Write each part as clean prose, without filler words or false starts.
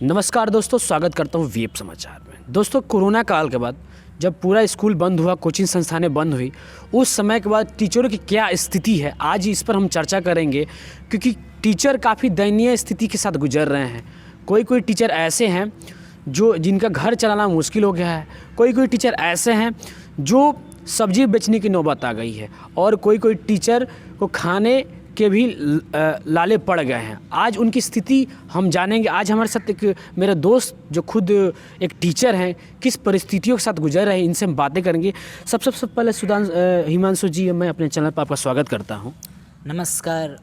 नमस्कार दोस्तों, स्वागत करता हूँ वीएफ समाचार में। दोस्तों, कोरोना काल के बाद जब पूरा स्कूल बंद हुआ, कोचिंग संस्थानें बंद हुई, उस समय के बाद टीचरों की क्या स्थिति है, आज इस पर हम चर्चा करेंगे। क्योंकि टीचर काफ़ी दयनीय स्थिति के साथ गुजर रहे हैं। कोई टीचर ऐसे हैं जिनका घर चलाना मुश्किल हो गया है। कोई टीचर ऐसे हैं जो सब्जी बेचने की नौबत आ गई है, और कोई टीचर को खाने के भी लाले पड़ गए हैं। आज उनकी स्थिति हम जानेंगे। आज हमारे साथ एक मेरा दोस्त जो खुद एक टीचर हैं, किस परिस्थितियों के साथ गुजर रहे हैं, इनसे हम बातें करेंगे। सबसे पहले हिमांशु जी, मैं अपने चैनल पर आपका स्वागत करता हूं। नमस्कार,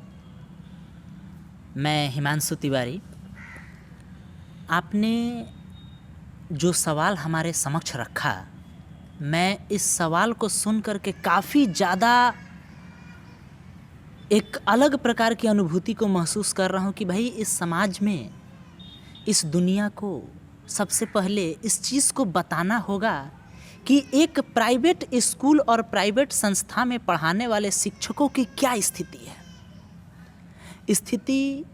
मैं हिमांशु तिवारी। आपने जो सवाल हमारे समक्ष रखा, मैं इस सवाल को सुन कर के काफ़ी ज़्यादा एक अलग प्रकार की अनुभूति को महसूस कर रहा हूँ कि भाई इस समाज में, इस दुनिया को सबसे पहले इस चीज़ को बताना होगा कि एक प्राइवेट स्कूल और प्राइवेट संस्था में पढ़ाने वाले शिक्षकों की क्या स्थिति है। स्थिति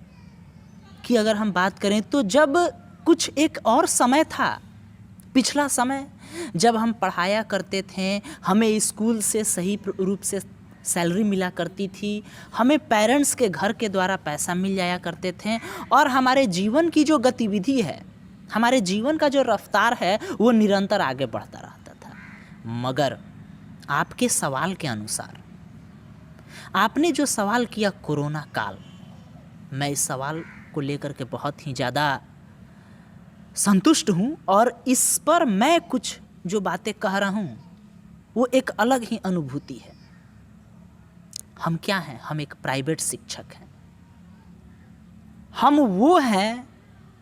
की अगर हम बात करें तो जब कुछ एक और समय था, पिछला समय, जब हम पढ़ाया करते थे, हमें स्कूल से सही रूप से सैलरी मिला करती थी, हमें पेरेंट्स के घर के द्वारा पैसा मिल जाया करते थे, और हमारे जीवन की जो गतिविधि है, हमारे जीवन का जो रफ्तार है, वो निरंतर आगे बढ़ता रहता था। मगर आपके सवाल के अनुसार, आपने जो सवाल किया कोरोना काल, मैं इस सवाल को लेकर के बहुत ही ज़्यादा संतुष्ट हूँ, और इस पर मैं कुछ जो बातें कह रहा हूँ वो एक अलग ही अनुभूति है। हम क्या हैं? हम एक प्राइवेट शिक्षक हैं। हम वो हैं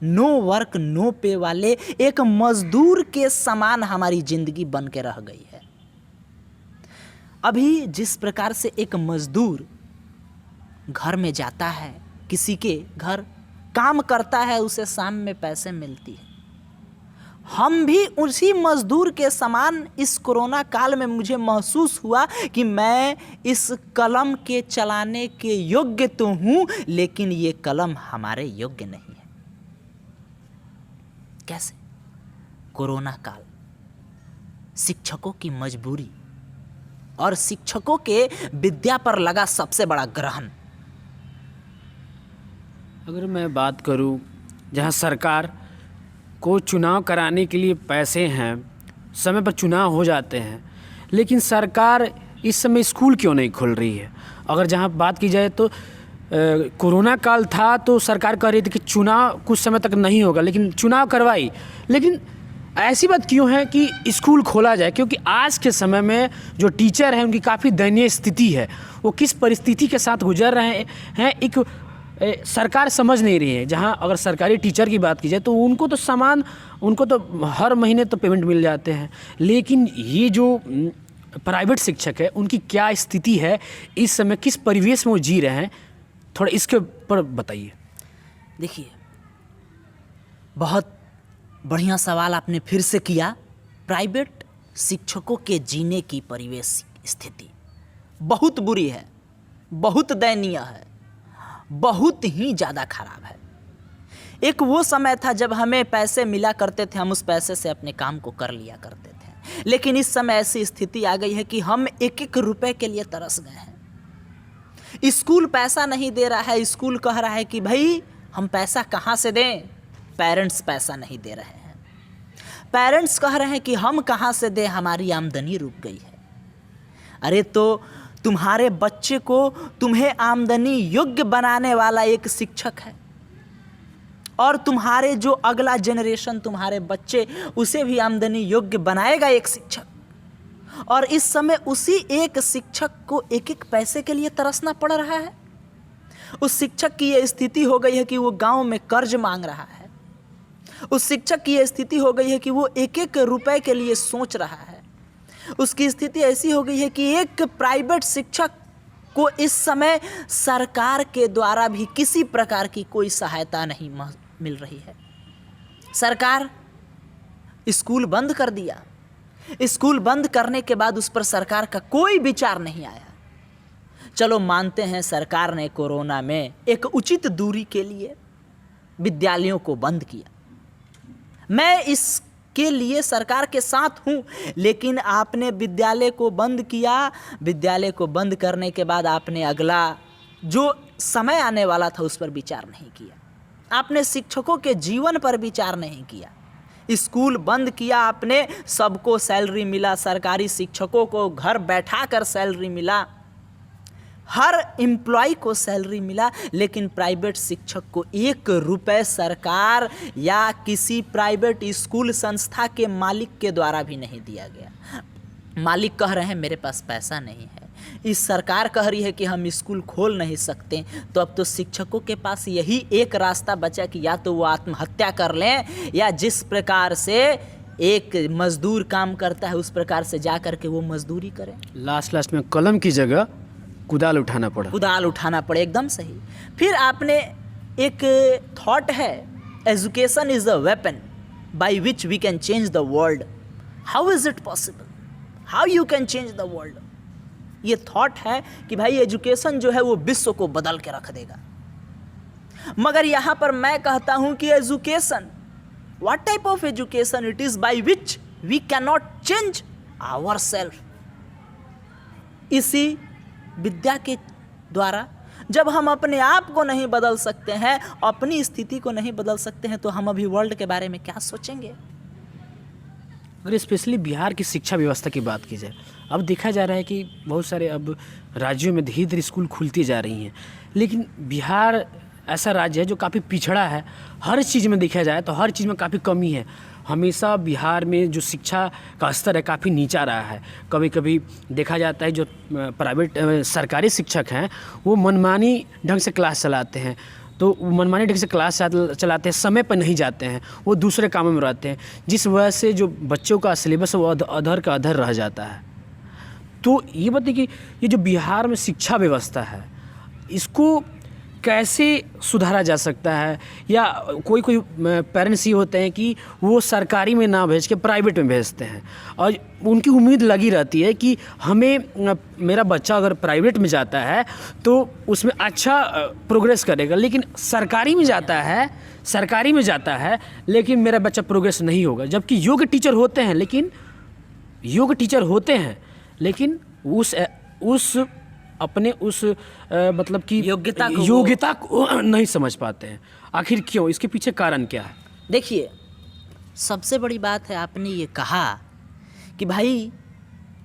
नो वर्क नो पे वाले, एक मजदूर के समान हमारी जिंदगी बन के रह गई है। अभी जिस प्रकार से एक मजदूर घर में जाता है, किसी के घर काम करता है, उसे शाम में पैसे मिलती है, हम भी उसी मजदूर के समान इस कोरोना काल में मुझे महसूस हुआ कि मैं इस कलम के चलाने के योग्य तो हूं, लेकिन ये कलम हमारे योग्य नहीं है। कैसे? कोरोना काल, शिक्षकों की मजबूरी और शिक्षकों के विद्या पर लगा सबसे बड़ा ग्रहण। अगर मैं बात करूं, जहां सरकार को चुनाव कराने के लिए पैसे हैं, समय पर चुनाव हो जाते हैं, लेकिन सरकार इस समय स्कूल क्यों नहीं खोल रही है? अगर जहां बात की जाए तो कोरोना काल था तो सरकार कह रही थी कि चुनाव कुछ समय तक नहीं होगा, लेकिन चुनाव करवाई। लेकिन ऐसी बात क्यों है कि स्कूल खोला जाए? क्योंकि आज के समय में जो टीचर हैं उनकी काफ़ी दयनीय स्थिति है। वो किस परिस्थिति के साथ गुजर रहे हैं, एक सरकार समझ नहीं रही है। जहां अगर सरकारी टीचर की बात की जाए तो उनको तो हर महीने तो पेमेंट मिल जाते हैं, लेकिन ये जो प्राइवेट शिक्षक है उनकी क्या स्थिति है, इस समय किस परिवेश में वो जी रहे हैं, थोड़ा इसके ऊपर बताइए। देखिए, बहुत बढ़िया सवाल आपने फिर से किया। प्राइवेट शिक्षकों के जीने की परिवेश स्थिति बहुत बुरी है, बहुत दयनीय है, बहुत ही ज़्यादा खराब है। एक वो समय था जब हमें पैसे मिला करते थे, हम उस पैसे से अपने काम को कर लिया करते थे, लेकिन इस समय ऐसी स्थिति आ गई है कि हम एक एक रुपए के लिए तरस गए हैं। स्कूल पैसा नहीं दे रहा है, स्कूल कह रहा है कि भाई हम पैसा कहाँ से दें? पेरेंट्स पैसा नहीं दे रहे हैं, पेरेंट्स कह रहे हैं कि हम कहाँ से दें, हमारी आमदनी रुक गई है। अरे तो तुम्हारे बच्चे को तुम्हें आमदनी योग्य बनाने वाला एक शिक्षक है, और तुम्हारे जो अगला जनरेशन, तुम्हारे बच्चे, उसे भी आमदनी योग्य बनाएगा एक शिक्षक। और इस समय उसी एक शिक्षक को एक एक पैसे के लिए तरसना पड़ रहा है। उस शिक्षक की यह स्थिति हो गई है कि वो गांव में कर्ज मांग रहा है। उस शिक्षक की यह स्थिति हो गई है कि वो एक एक रुपए के लिए सोच रहा है। उसकी स्थिति ऐसी हो गई है कि एक प्राइवेट शिक्षक को इस समय सरकार के द्वारा भी किसी प्रकार की कोई सहायता नहीं मिल रही है। सरकार स्कूल बंद कर दिया। स्कूल बंद करने के बाद उस पर सरकार का कोई विचार नहीं आया। चलो मानते हैं सरकार ने कोरोना में एक उचित दूरी के लिए विद्यालयों को बंद किया, मैं इसके लिए सरकार के साथ हूँ, लेकिन आपने विद्यालय को बंद किया। विद्यालय को बंद करने के बाद आपने अगला जो समय आने वाला था उस पर विचार नहीं किया। आपने शिक्षकों के जीवन पर विचार नहीं किया। स्कूल बंद किया आपने, सबको सैलरी मिला, सरकारी शिक्षकों को घर बैठा कर सैलरी मिला, हर एम्प्लॉय को सैलरी मिला, लेकिन प्राइवेट शिक्षक को 1 रुपए सरकार या किसी प्राइवेट स्कूल संस्था के मालिक के द्वारा भी नहीं दिया गया। मालिक कह रहे हैं मेरे पास पैसा नहीं है, इस सरकार कह रही है कि हम स्कूल खोल नहीं सकते, तो अब तो शिक्षकों के पास यही एक रास्ता बचा कि या तो वो आत्महत्या कर लें, या जिस प्रकार से एक मजदूर काम करता है उस प्रकार से जा कर के वो मजदूरी करें। लास्ट में कलम की जगह कुदाल उठाना पड़ा। कुदाल उठाना पड़े, एकदम सही। फिर आपने एक थॉट है, education is a weapon by which we can change the world. How is it possible, how you can change the world. ये थॉट है कि भाई एजुकेशन जो है वो विश्व को बदल के रख देगा। मगर यहाँ पर मैं कहता हूँ कि education, what type of education it is by which we can not change our self. इसी विद्या के द्वारा जब हम अपने आप को नहीं बदल सकते हैं, अपनी स्थिति को नहीं बदल सकते हैं, तो हम अभी वर्ल्ड के बारे में क्या सोचेंगे। अगर स्पेशली बिहार की शिक्षा व्यवस्था की बात की जाए, अब देखा जा रहा है कि बहुत सारे अब राज्यों में धीरे धीरे स्कूल खुलती जा रही हैं, लेकिन बिहार ऐसा राज्य है जो काफ़ी पिछड़ा है। हर चीज़ में देखा जाए तो हर चीज़ में काफ़ी कमी है। हमेशा बिहार में जो शिक्षा का स्तर है काफ़ी नीचा रहा है। कभी कभी देखा जाता है जो प्राइवेट सरकारी शिक्षक हैं वो मनमानी ढंग से क्लास चलाते हैं, तो वो मनमानी ढंग से क्लास चलाते हैं, समय पर नहीं जाते हैं, वो दूसरे कामों में रहते हैं, जिस वजह से जो बच्चों का सिलेबस वो अधर का अधर रह जाता है। तो ये बताइए कि ये जो बिहार में शिक्षा व्यवस्था है इसको कैसे सुधारा जा सकता है, या कोई पेरेंट्स ये होते हैं कि वो सरकारी में ना भेज के प्राइवेट में भेजते हैं और उनकी उम्मीद लगी रहती है कि हमें मेरा बच्चा अगर प्राइवेट में जाता है तो उसमें अच्छा प्रोग्रेस करेगा, लेकिन सरकारी में जाता है लेकिन मेरा बच्चा प्रोग्रेस नहीं होगा। जबकि योग्य टीचर होते हैं लेकिन उस मतलब कि योग्यता को नहीं समझ पाते हैं। आखिर क्यों, इसके पीछे कारण क्या है? देखिए, सबसे बड़ी बात है आपने ये कहा कि भाई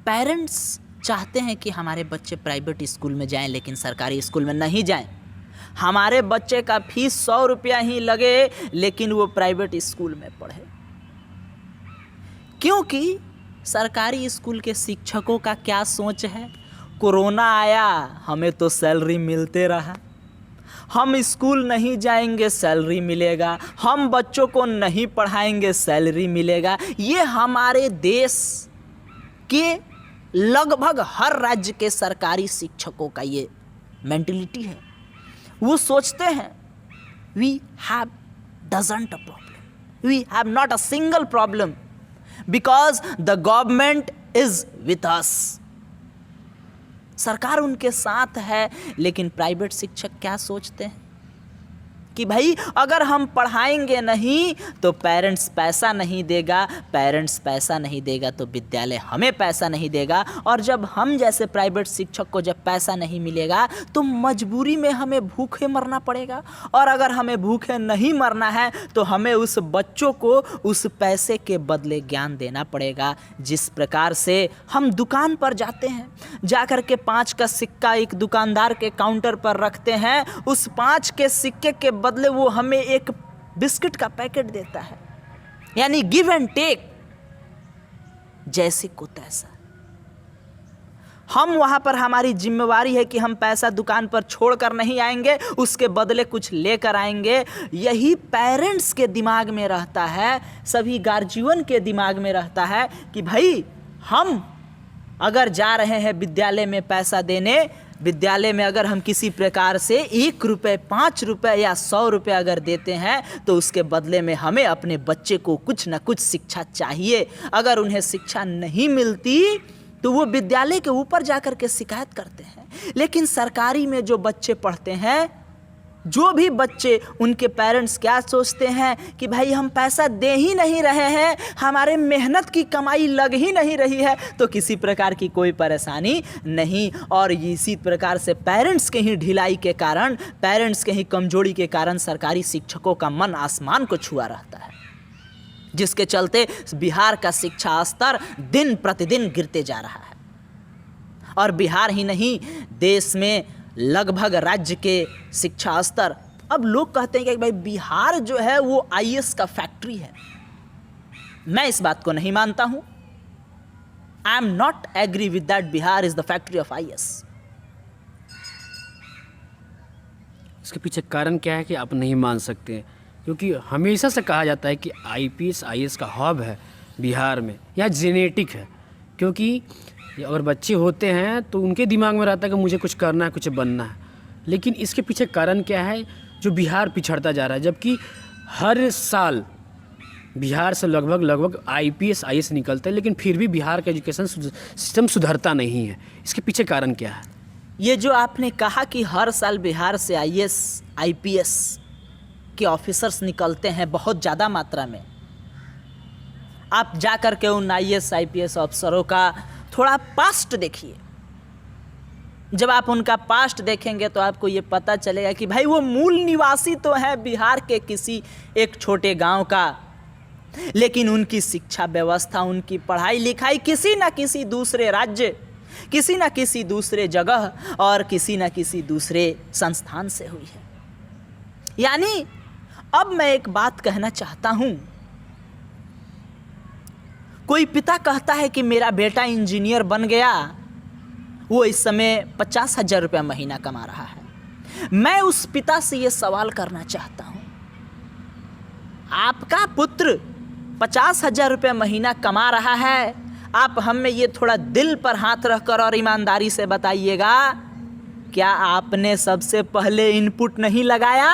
पेरेंट्स चाहते हैं कि हमारे बच्चे प्राइवेट स्कूल में जाएं लेकिन सरकारी स्कूल में नहीं जाएं। हमारे बच्चे का फीस 100 रुपया ही लगे लेकिन वो प्राइवेट स्कूल में पढ़े, क्योंकि सरकारी स्कूल के शिक्षकों का क्या सोच है, कोरोना आया हमें तो सैलरी मिलते रहा, हम स्कूल नहीं जाएंगे सैलरी मिलेगा, हम बच्चों को नहीं पढ़ाएंगे सैलरी मिलेगा। ये हमारे देश के लगभग हर राज्य के सरकारी शिक्षकों का ये मेंटलिटी है। वो सोचते हैं we have doesn't a problem, we have not a single problem because the government is with us. सरकार उनके साथ है, लेकिन प्राइवेट शिक्षक क्या सोचते हैं कि भाई अगर हम पढ़ाएंगे नहीं तो पेरेंट्स पैसा नहीं देगा तो विद्यालय हमें पैसा नहीं देगा, और जब हम जैसे प्राइवेट शिक्षक को जब पैसा नहीं मिलेगा तो मजबूरी में हमें भूखे मरना पड़ेगा। और अगर हमें भूखे नहीं मरना है तो हमें उस बच्चों को उस पैसे के बदले ज्ञान देना पड़ेगा। जिस प्रकार से हम दुकान पर जाते हैं, जाकर के 5 का सिक्का एक दुकानदार के काउंटर पर रखते हैं, उस 5 के सिक्के के बदले वो हमें एक बिस्किट का पैकेट देता है, यानी गिव एंड टेक, जैसे को तैसा। हम वहां पर हमारी जिम्मेवारी है कि हम पैसा दुकान पर छोड़कर नहीं आएंगे, उसके बदले कुछ लेकर आएंगे। यही पेरेंट्स के दिमाग में रहता है, सभी गार्जियन के दिमाग में रहता है कि भाई हम अगर जा रहे हैं विद्यालय में पैसा देने, विद्यालय में अगर हम किसी प्रकार से 1 रुपये, 5 रुपये या 100 रुपये अगर देते हैं तो उसके बदले में हमें अपने बच्चे को कुछ न कुछ शिक्षा चाहिए। अगर उन्हें शिक्षा नहीं मिलती तो वो विद्यालय के ऊपर जाकर के शिकायत करते हैं। लेकिन सरकारी में जो बच्चे पढ़ते हैं, जो भी बच्चे, उनके पेरेंट्स क्या सोचते हैं कि भाई हम पैसा दे ही नहीं रहे हैं, हमारे मेहनत की कमाई लग ही नहीं रही है, तो किसी प्रकार की कोई परेशानी नहीं। और इसी प्रकार से पेरेंट्स के ही ढिलाई के कारण, पेरेंट्स के ही कमजोरी के कारण सरकारी शिक्षकों का मन आसमान को छुआ रहता है, जिसके चलते बिहार का शिक्षा स्तर दिन प्रतिदिन गिरते जा रहा है। और बिहार ही नहीं, देश में लगभग राज्य के शिक्षा स्तर, अब लोग कहते हैं कि भाई बिहार जो है वो आईएएस का फैक्ट्री है। मैं इस बात को नहीं मानता हूं। I am not agree with that Bihar is the factory of IAS. इसके पीछे कारण क्या है कि आप नहीं मान सकते? क्योंकि हमेशा से कहा जाता है कि आईपीएस आईएएस का हब है बिहार में, या जेनेटिक है। क्योंकि अगर बच्चे होते हैं तो उनके दिमाग में रहता है कि मुझे कुछ करना है, कुछ बनना है। लेकिन इसके पीछे कारण क्या है जो बिहार पिछड़ता जा रहा है? जबकि हर साल बिहार से लगभग आईपीएस आईएएस निकलते हैं, लेकिन फिर भी बिहार का एजुकेशन सिस्टम सुधरता नहीं है। इसके पीछे कारण क्या है? ये जो आपने कहा कि हर साल बिहार से आईएएस आईपीएस के ऑफिसर्स निकलते हैं बहुत ज़्यादा मात्रा में, आप जा कर के उन आईएएस आईपीएस अफसरों का थोड़ा पास्ट देखिए। जब आप उनका पास्ट देखेंगे तो आपको ये पता चलेगा कि भाई वो मूल निवासी तो है बिहार के किसी एक छोटे गांव का, लेकिन उनकी शिक्षा व्यवस्था, उनकी पढ़ाई लिखाई किसी न किसी दूसरे राज्य, किसी न किसी दूसरे जगह और किसी न किसी दूसरे संस्थान से हुई है। यानी अब मैं एक बात कहना चाहता हूं, कोई पिता कहता है कि मेरा बेटा इंजीनियर बन गया, वो इस समय 50,000 रुपया महीना कमा रहा है। मैं उस पिता से ये सवाल करना चाहता हूं, आपका पुत्र 50,000 रुपया महीना कमा रहा है, आप हमें ये थोड़ा दिल पर हाथ रखकर और ईमानदारी से बताइएगा, क्या आपने सबसे पहले इनपुट नहीं लगाया?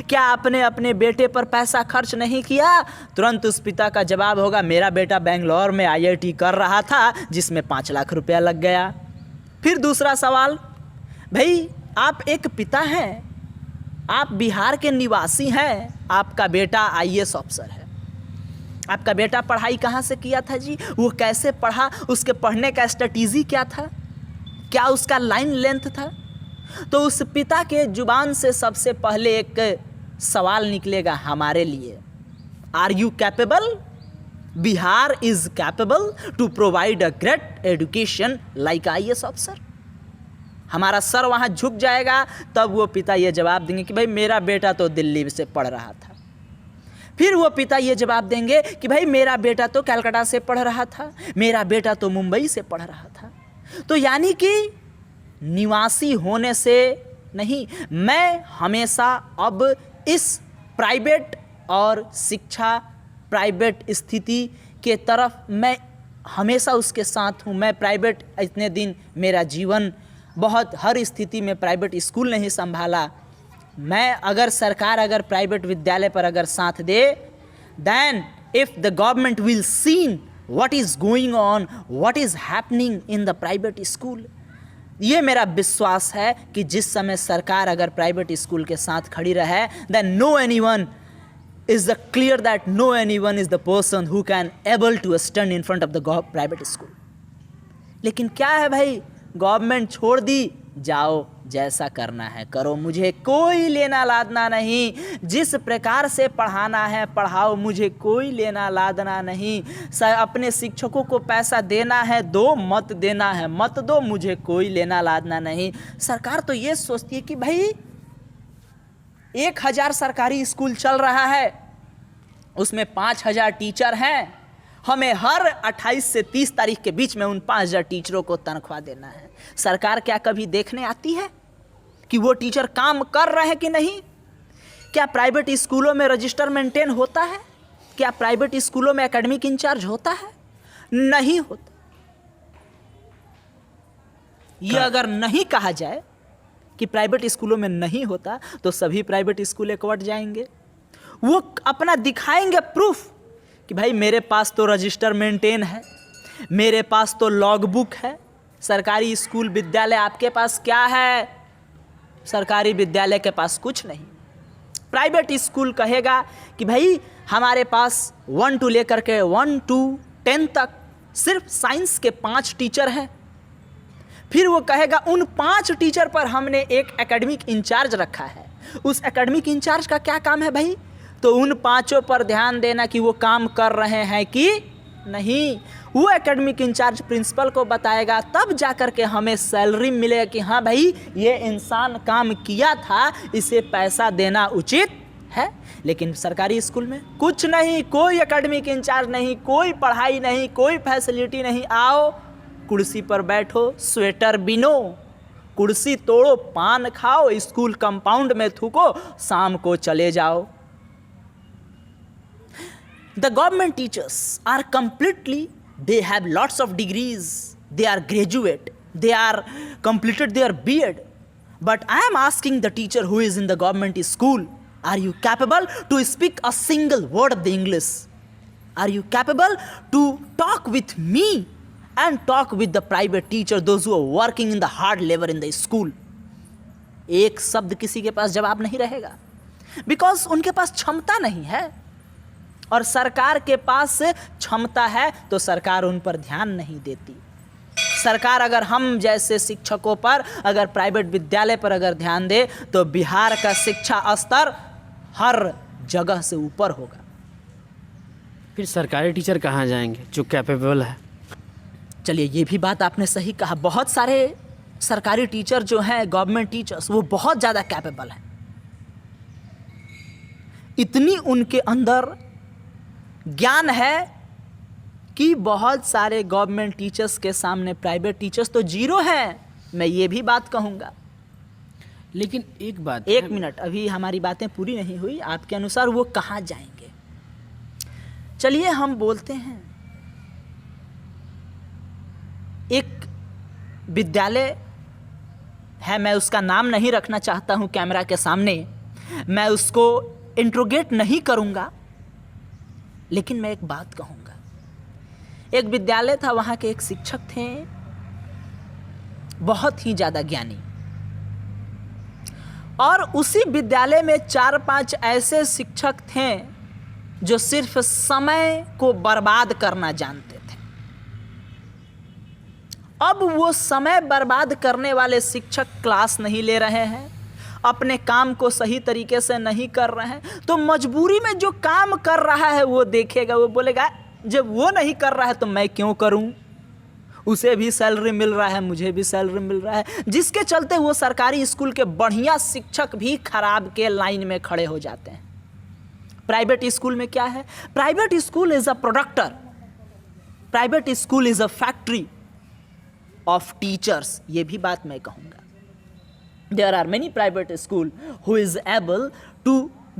क्या आपने अपने बेटे पर पैसा खर्च नहीं किया? तुरंत उस पिता का जवाब होगा, मेरा बेटा बेंगलोर में आईआईटी कर रहा था जिसमें 5 लाख रुपया लग गया। फिर दूसरा सवाल, भाई आप एक पिता हैं, आप बिहार के निवासी हैं, आपका बेटा आईएएस अफसर है, आपका बेटा पढ़ाई कहाँ से किया था जी? वो कैसे पढ़ा? उसके पढ़ने का स्ट्रेटेजी क्या था? क्या उसका लाइन लेंथ था? तो उस पिता के जुबान से सबसे पहले एक सवाल निकलेगा हमारे लिए, are you capable? Bihar is capable to provide a great education like IAS अफसर? हमारा सर वहाँ झुक जाएगा, तब वो पिता ये जवाब देंगे कि भाई मेरा बेटा तो दिल्ली से पढ़ रहा था। फिर वो पिता ये जवाब देंगे कि भाई मेरा बेटा तो कलकत्ता से पढ़ रहा था, मेरा बेटा तो मुंबई से पढ़ रहा था। तो यानी कि निवासी होने से नहीं, मैं हमेशा अब इस प्राइवेट और शिक्षा प्राइवेट स्थिति के तरफ मैं हमेशा उसके साथ हूँ। मैं प्राइवेट, इतने दिन मेरा जीवन बहुत हर स्थिति में प्राइवेट स्कूल नहीं संभाला। मैं अगर सरकार अगर प्राइवेट विद्यालय पर अगर साथ दे, then if the government will seen what is going on, what is happening in the private school, ये मेरा विश्वास है कि जिस समय सरकार अगर प्राइवेट स्कूल के साथ खड़ी रहे, then no anyone is the clear that no anyone is the person who can able to stand in front of the private school. लेकिन क्या है भाई, गवर्नमेंट छोड़ दी, जाओ जैसा करना है करो, मुझे कोई लेना लादना नहीं। जिस प्रकार से पढ़ाना है पढ़ाओ, मुझे कोई लेना लादना नहीं। अपने शिक्षकों को पैसा देना है दो, मत देना है मत दो, मुझे कोई लेना लादना नहीं। सरकार तो ये सोचती है कि भाई 1000 सरकारी स्कूल चल रहा है, उसमें 5000 टीचर हैं, हमें हर 28 से 30 तारीख के बीच में उन 5000 टीचरों को तनख्वाह देना है। सरकार क्या कभी देखने आती है कि वो टीचर काम कर रहे हैं कि नहीं? क्या प्राइवेट स्कूलों में रजिस्टर मेंटेन होता है? क्या प्राइवेट स्कूलों में एकेडमिक इंचार्ज होता है? नहीं होता। ये अगर नहीं कहा जाए कि प्राइवेट स्कूलों में नहीं होता, तो सभी प्राइवेट स्कूल एकवट जाएंगे, वो अपना दिखाएंगे प्रूफ कि भाई मेरे पास तो रजिस्टर मेंटेन है, मेरे पास तो लॉग बुक है। सरकारी स्कूल विद्यालय आपके पास क्या है? सरकारी विद्यालय के पास कुछ नहीं। प्राइवेट स्कूल कहेगा कि भाई हमारे पास 1 to लेकर के 1 to 10 तक सिर्फ साइंस के 5 टीचर हैं। फिर वो कहेगा उन 5 टीचर पर हमने एक एकेडमिक इंचार्ज रखा है। उस एकेडमिक इंचार्ज का क्या काम है भाई? तो उन 5 पर ध्यान देना कि वो काम कर रहे हैं कि नहीं। वो एकेडमिक इंचार्ज प्रिंसिपल को बताएगा, तब जाकर के हमें सैलरी मिलेगा कि हाँ भाई ये इंसान काम किया था, इसे पैसा देना उचित है। लेकिन सरकारी स्कूल में कुछ नहीं, कोई एकेडमिक इंचार्ज नहीं, कोई पढ़ाई नहीं, कोई फैसिलिटी नहीं। आओ कुर्सी पर बैठो, स्वेटर बिनो, कुर्सी तोड़ो, पान खाओ, स्कूल कंपाउंड में थूको, शाम को चले जाओ। The government teachers are completely, they have lots of degrees, they are graduate, they are completed their B.Ed. But I am asking the teacher who is in the government school, are you capable to speak a single word of the English? Are you capable to talk with me and talk with the private teacher, those who are working in the hard labor in the school? एक शब्द किसी के पास जवाब नहीं रहेगा, because उनके पास क्षमता नहीं है। और सरकार के पास क्षमता है तो सरकार उन पर ध्यान नहीं देती। सरकार अगर हम जैसे शिक्षकों पर, अगर प्राइवेट विद्यालय पर अगर ध्यान दे तो बिहार का शिक्षा स्तर हर जगह से ऊपर होगा। फिर सरकारी टीचर कहाँ जाएंगे जो कैपेबल है? चलिए, ये भी बात आपने सही कहा। बहुत सारे सरकारी टीचर जो हैं, गवर्नमेंट टीचर्स, वो बहुत ज़्यादा कैपेबल हैं। इतनी उनके अंदर ज्ञान है कि बहुत सारे गवर्नमेंट टीचर्स के सामने प्राइवेट टीचर्स तो जीरो हैं। मैं ये भी बात कहूँगा। लेकिन एक बात, एक मिनट, अभी हमारी बातें पूरी नहीं हुई। आपके अनुसार वो कहाँ जाएंगे? चलिए हम बोलते हैं, एक विद्यालय है, मैं उसका नाम नहीं रखना चाहता हूँ कैमरा के सामने, मैं उसको इंट्रोगेट नहीं करूँगा, लेकिन मैं एक बात कहूँगा। एक विद्यालय था, वहाँ के एक शिक्षक थे बहुत ही ज़्यादा ज्ञानी, और उसी विद्यालय में 4-5 ऐसे शिक्षक थे जो सिर्फ समय को बर्बाद करना जानते थे। अब वो समय बर्बाद करने वाले शिक्षक क्लास नहीं ले रहे हैं, अपने काम को सही तरीके से नहीं कर रहे हैं, तो मजबूरी में जो काम कर रहा है वो देखेगा, वो बोलेगा जब वो नहीं कर रहा है तो मैं क्यों करूं, उसे भी सैलरी मिल रहा है, मुझे भी सैलरी मिल रहा है। जिसके चलते वो सरकारी स्कूल के बढ़िया शिक्षक भी खराब के लाइन में खड़े हो जाते हैं। प्राइवेट स्कूल में क्या है? Private school is a producer, private school is a factory of teachers. ये भी बात मैं कहूँगा। There are many private school who is able to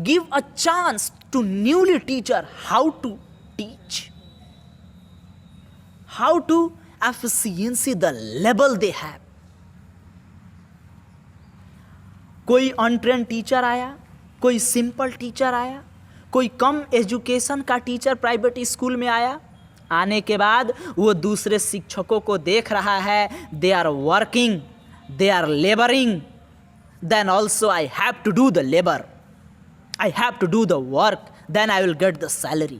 give a chance to newly teacher how to teach, how to efficiency the level they have. कोई untrained teacher आया, कोई simple teacher आया, कोई कम एजुकेशन का टीचर प्राइवेट स्कूल में आया। आने के बाद वो दूसरे शिक्षकों को देख रहा है, they are working, they are laboring, then also I have to do the labor, I have to do the work, then I will get the salary.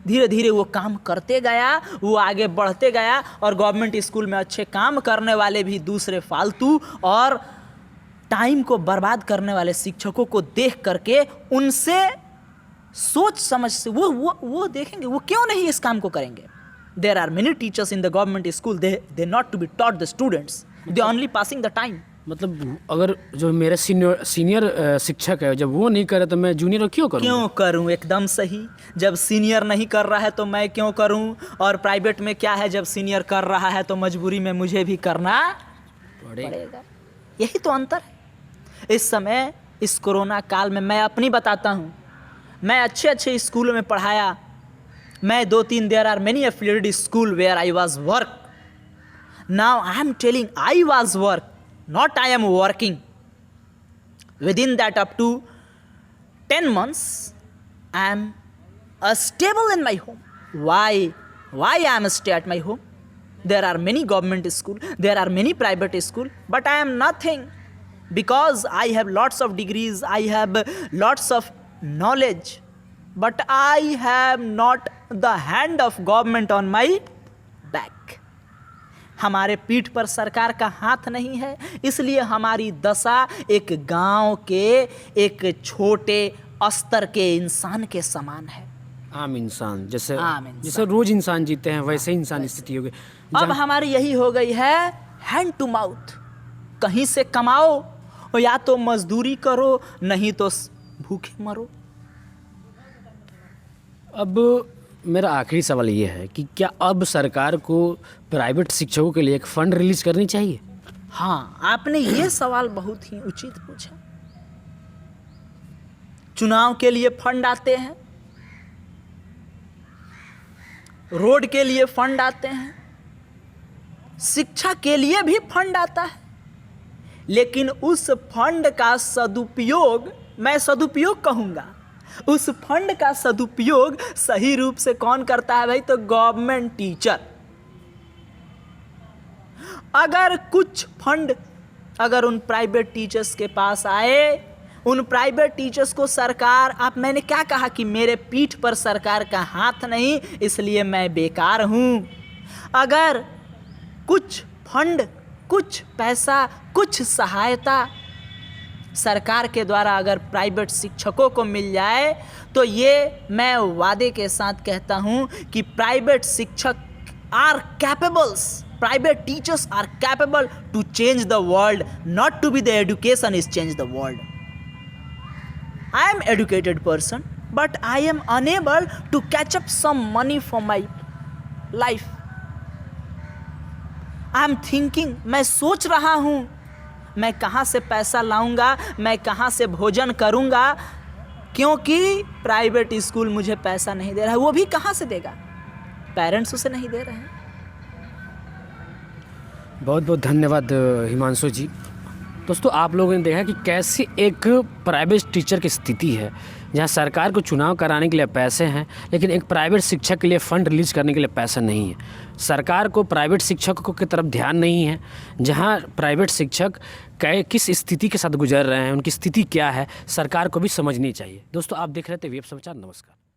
धीरे धीरे वो काम करते गया, वो आगे बढ़ते गया, और गवर्नमेंट स्कूल में अच्छे काम करने वाले भी दूसरे फालतू और टाइम को बर्बाद करने वाले शिक्षकों को देख करके उनसे सोच समझ से वो देखेंगे, वो क्यों नहीं इस काम को करेंगे। There are many teachers in the government school, they not to be taught the students, they only passing the time. मतलब अगर जो मेरे सीनियर शिक्षक है, जब वो नहीं करे तो मैं जूनियर क्यों करूँ? क्यों करूँ? एकदम सही। जब सीनियर नहीं कर रहा है तो मैं क्यों करूँ? और प्राइवेट में क्या है, जब सीनियर कर रहा है तो मजबूरी में मुझे भी करना पड़ेगा। यही तो अंतर है। इस समय इस कोरोना काल में मैं अपनी बताता हूँ, मैं अच्छे स्कूलों में पढ़ाया। मैं 2-3 there are many affiliated school where I was work. Now I am telling I was work, not I am working. Within that up to 10 months I am stable in my home. Why I am stay at my home? There are many government school, there are many private school, but I am nothing. because I have lots of degrees, I have lots of knowledge, but I have not the hand of government on my back. हमारे पीठ पर सरकार का हाथ नहीं है, इसलिए हमारी दशा एक गांव के एक छोटे स्तर के इंसान के समान है। आम इंसान जैसे आम इंसान। जैसे रोज इंसान जीते हैं वैसे ही इंसान स्थिति हो गई। अब हमारी यही हो गई है हैंड टू माउथ, कहीं से कमाओ और या तो मजदूरी करो, नहीं तो भूखे मरो। अब मेरा आखिरी सवाल ये है कि क्या अब सरकार को प्राइवेट शिक्षकों के लिए एक फंड रिलीज करनी चाहिए? हाँ, आपने ये सवाल बहुत ही उचित पूछा। चुनाव के लिए फंड आते हैं, रोड के लिए फंड आते हैं, शिक्षा के लिए भी फंड आता है, लेकिन उस फंड का सदुपयोग, मैं सदुपयोग कहूँगा, उस फंड का सदुपयोग सही रूप से कौन करता है भाई? तो गवर्नमेंट टीचर। अगर कुछ फंड अगर उन प्राइवेट टीचर्स के पास आए, उन प्राइवेट टीचर्स को सरकार, आप, मैंने क्या कहा कि मेरे पीठ पर सरकार का हाथ नहीं, इसलिए मैं बेकार हूँ। अगर कुछ फंड, कुछ पैसा, कुछ सहायता सरकार के द्वारा अगर प्राइवेट शिक्षकों को मिल जाए, तो ये मैं वादे के साथ कहता हूँ कि प्राइवेट शिक्षक are कैपेबल्स, private teachers are capable to change the world, not to be the education is change the world. I am educated person, but I am unable to catch up some money for my life. I am thinking, मैं सोच रहा हूँ मैं कहाँ से पैसा लाऊंगा, मैं कहाँ से भोजन करूँगा, क्योंकि प्राइवेट स्कूल मुझे पैसा नहीं दे रहा है। वो भी कहाँ से देगा? पेरेंट्स उसे नहीं दे रहे हैं। बहुत बहुत धन्यवाद हिमांशु जी। दोस्तों, आप लोगों ने देखा कि कैसे एक प्राइवेट टीचर की स्थिति है, जहां सरकार को चुनाव कराने के लिए पैसे हैं, लेकिन एक प्राइवेट शिक्षक के लिए फ़ंड रिलीज करने के लिए पैसा नहीं है। सरकार को प्राइवेट शिक्षकों की तरफ ध्यान नहीं है, जहां प्राइवेट शिक्षक किस स्थिति के साथ गुजर रहे हैं, उनकी स्थिति क्या है, सरकार को भी समझनी चाहिए। दोस्तों, आप देख रहे थे वेब समाचार। नमस्कार।